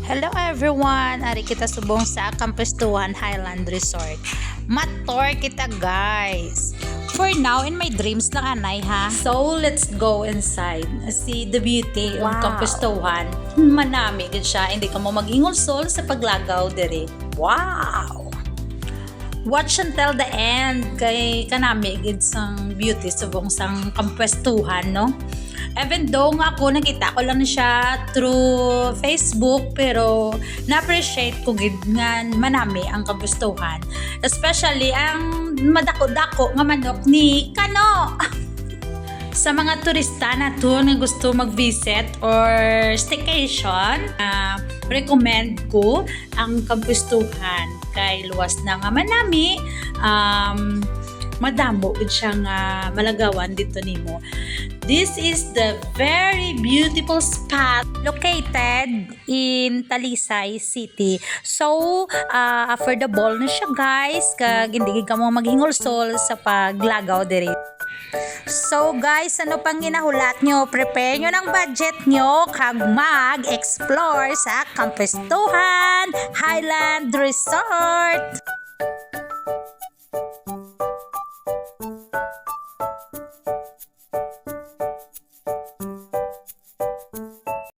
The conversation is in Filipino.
Hello everyone! Ari kita subong sa Campestuan Highland Resort. Mator kita guys! For now, in my dreams lang anay ha. So, let's go inside. See the beauty of Campestuan. Manami gid siya. Hindi ka mo mag-ingol sol sa paglagaw diri. Wow! Watch until the end kay kanami gid sang beauty subong sang Campestuan, no? Even though nga ako nakita ko lang siya through Facebook, pero na-appreciate ko gid nga manami ang kagustuhan, especially ang madako-dako nga manok ni Kano. Sa mga turista na to na gusto mag-visit or staycation, recommend ko ang kagustuhan kay luwas na nga manami. Madamo gid siya nga malagawan dito nimo. This is the very beautiful spot located in Talisay City. So, affordable na siya guys, kag hindi ka mo maghingol-sol sa paglagaw diri. So guys, ano pang ginahulat nyo? Prepare nyo ng budget nyo kag mag-explore sa Campestuan Highland Resort.